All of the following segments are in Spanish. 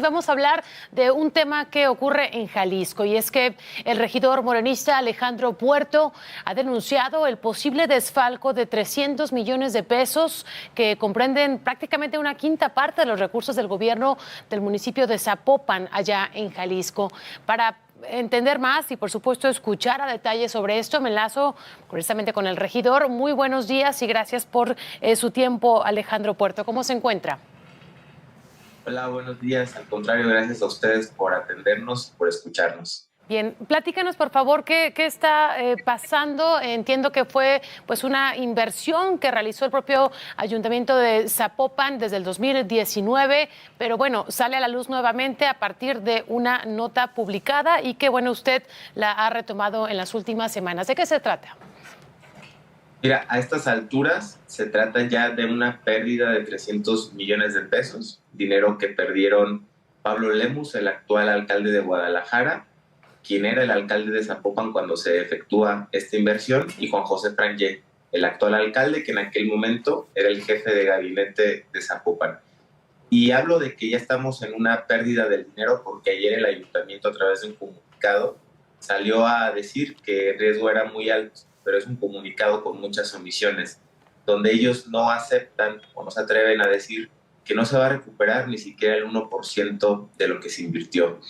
Vamos a hablar de un tema que ocurre en Jalisco y es que el regidor morenista Alejandro Puerto ha denunciado el posible desfalco de 300 millones de pesos que comprenden prácticamente una quinta parte de los recursos del gobierno del municipio de Zapopan, allá en Jalisco. Para entender más y, por supuesto, escuchar a detalle sobre esto, me enlazo precisamente con el regidor. Muy buenos días y gracias por su tiempo, Alejandro Puerto. ¿Cómo se encuentra? Hola, buenos días. Al contrario, gracias a ustedes por atendernos y por escucharnos. Bien, platícanos por favor qué está pasando. Entiendo que fue pues una inversión que realizó el propio Ayuntamiento de Zapopan desde el 2019, pero bueno, sale a la luz nuevamente a partir de una nota publicada y que bueno, usted la ha retomado en las últimas semanas. ¿De qué se trata? Mira, a estas alturas se trata ya de una pérdida de 300 millones de pesos, dinero que perdieron Pablo Lemus, el actual alcalde de Guadalajara, quien era el alcalde de Zapopan cuando se efectúa esta inversión, y Juan José Frangé, el actual alcalde, que en aquel momento era el jefe de gabinete de Zapopan. Y hablo de que ya estamos en una pérdida del dinero porque ayer el ayuntamiento, a través de un comunicado, salió a decir que el riesgo era muy alto, pero es un comunicado con muchas omisiones, donde ellos no aceptan o no se atreven a decir que no se va a recuperar ni siquiera el 1% de lo que se invirtió.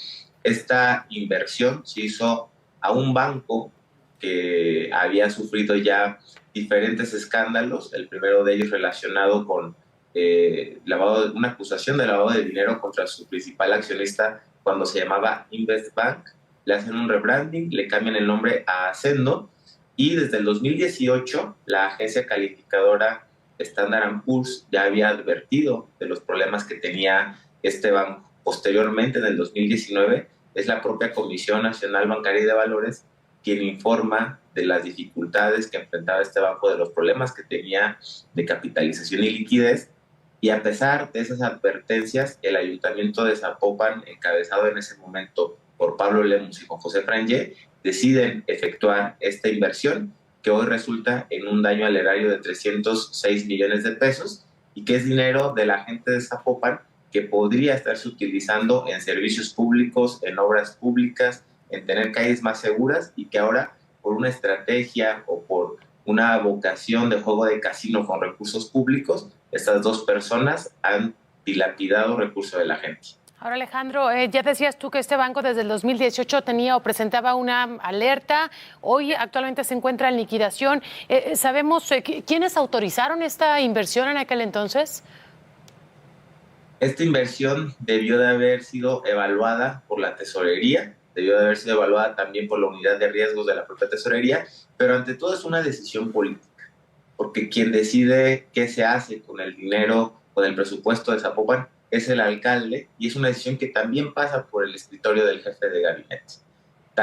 Esta inversión se hizo a un banco que había sufrido ya diferentes escándalos, el primero de ellos relacionado con una acusación de lavado de dinero contra su principal accionista cuando se llamaba Investbank. Le hacen un rebranding, le cambian el nombre a Ascendo, y desde el 2018 la agencia calificadora Standard & Poor's ya había advertido de los problemas que tenía este banco. Posteriormente, en el 2019, es la propia Comisión Nacional Bancaria y de Valores quien informa de las dificultades que enfrentaba este banco, de los problemas que tenía de capitalización y liquidez. Y a pesar de esas advertencias, el ayuntamiento de Zapopan, encabezado en ese momento por Pablo Lemus y Juan José Frangé, deciden efectuar esta inversión que hoy resulta en un daño al erario de 306 millones de pesos y que es dinero de la gente de Zapopan que podría estarse utilizando en servicios públicos, en obras públicas, en tener calles más seguras, y que ahora, por una estrategia o por una vocación de juego de casino con recursos públicos, estas dos personas han dilapidado recursos de la gente. Ahora, Alejandro, ya decías tú que este banco desde el 2018 tenía o presentaba una alerta. Hoy actualmente se encuentra en liquidación. ¿Sabemos quiénes autorizaron esta inversión en aquel entonces? Esta inversión debió de haber sido evaluada por la tesorería, debió de haber sido evaluada también por la unidad de riesgos de la propia tesorería, pero ante todo es una decisión política, porque quien decide qué se hace con el dinero, con el presupuesto de Zapopan, es el alcalde, y es una decisión que también pasa por el escritorio del jefe de gabinete.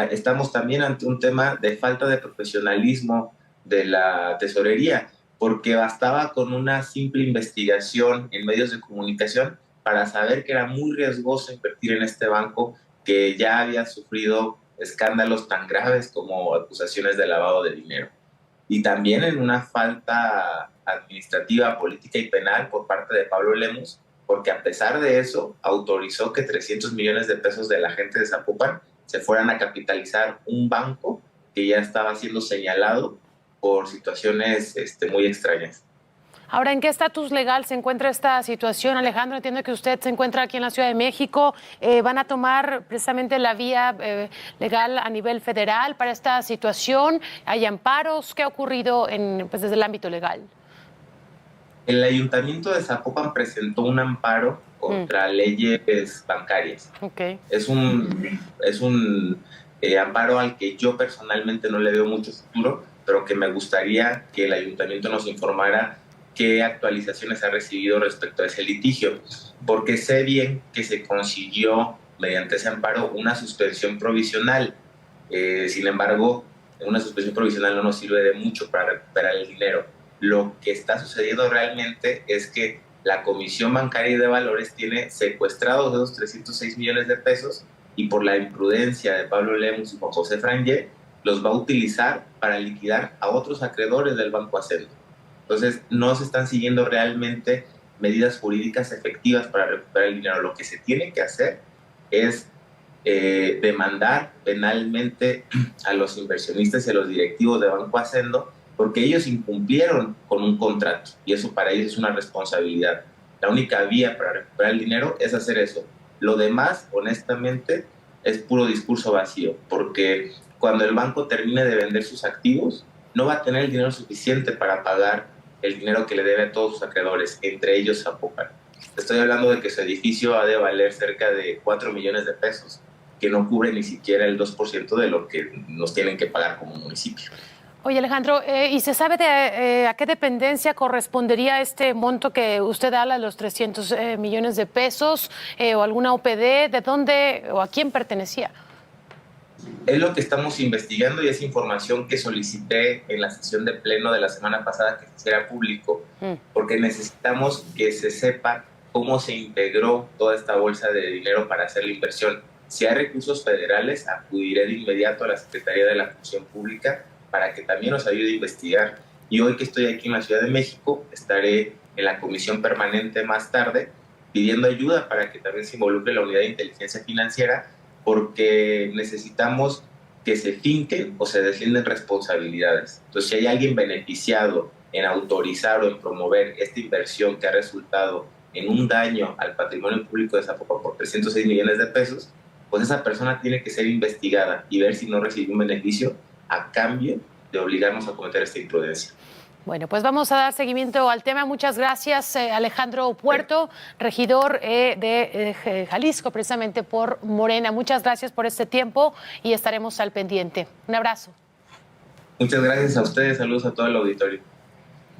Estamos también ante un tema de falta de profesionalismo de la tesorería, porque bastaba con una simple investigación en medios de comunicación para saber que era muy riesgoso invertir en este banco que ya había sufrido escándalos tan graves como acusaciones de lavado de dinero. Y también en una falta administrativa, política y penal por parte de Pablo Lemus, porque a pesar de eso autorizó que 300 millones de pesos de la gente de Zapopan se fueran a capitalizar un banco que ya estaba siendo señalado por situaciones muy extrañas. Ahora, ¿en qué estatus legal se encuentra esta situación, Alejandro? Entiendo que usted se encuentra aquí en la Ciudad de México. ¿Van a tomar precisamente la vía legal a nivel federal para esta situación? ¿Hay amparos? ¿Qué ha ocurrido desde el ámbito legal? El ayuntamiento de Zapopan presentó un amparo contra leyes bancarias. Okay. Es un amparo al que yo personalmente no le veo mucho futuro, pero que me gustaría que el ayuntamiento nos informara qué actualizaciones ha recibido respecto a ese litigio, porque sé bien que se consiguió mediante ese amparo una suspensión provisional. Sin embargo, una suspensión provisional no nos sirve de mucho para recuperar el dinero. Lo que está sucediendo realmente es que la Comisión Bancaria y de Valores tiene secuestrados esos 306 millones de pesos, y por la imprudencia de Pablo Lemus y Juan José Frangé los va a utilizar para liquidar a otros acreedores del Banco Ascendo. Entonces, no se están siguiendo realmente medidas jurídicas efectivas para recuperar el dinero. Lo que se tiene que hacer es demandar penalmente a los inversionistas y a los directivos de Banco Hacendo porque ellos incumplieron con un contrato y eso para ellos es una responsabilidad. La única vía para recuperar el dinero es hacer eso. Lo demás, honestamente, es puro discurso vacío, porque cuando el banco termine de vender sus activos, no va a tener el dinero suficiente para pagar el dinero que le debe a todos sus acreedores, entre ellos Zapopan. Estoy hablando de que su edificio ha de valer cerca de 4 millones de pesos, que no cubre ni siquiera el 2% de lo que nos tienen que pagar como municipio. Oye, Alejandro, ¿y se sabe a qué dependencia correspondería este monto que usted habla, los 300 millones de pesos, o alguna OPD? ¿De dónde o a quién pertenecía? Es lo que estamos investigando y es información que solicité en la sesión de pleno de la semana pasada que se hiciera público, porque necesitamos que se sepa cómo se integró toda esta bolsa de dinero para hacer la inversión. Si hay recursos federales, acudiré de inmediato a la Secretaría de la Función Pública para que también nos ayude a investigar. Y hoy que estoy aquí en la Ciudad de México, estaré en la comisión permanente más tarde pidiendo ayuda para que también se involucre la Unidad de Inteligencia Financiera, porque necesitamos que se finquen o se deslinden responsabilidades. Entonces, si hay alguien beneficiado en autorizar o en promover esta inversión que ha resultado en un daño al patrimonio público de Zapopan por 306 millones de pesos, pues esa persona tiene que ser investigada y ver si no recibió un beneficio a cambio de obligarnos a cometer esta imprudencia. Bueno, pues vamos a dar seguimiento al tema. Muchas gracias, Alejandro Puerto, regidor de Jalisco, precisamente por Morena. Muchas gracias por este tiempo y estaremos al pendiente. Un abrazo. Muchas gracias a ustedes. Saludos a todo el auditorio.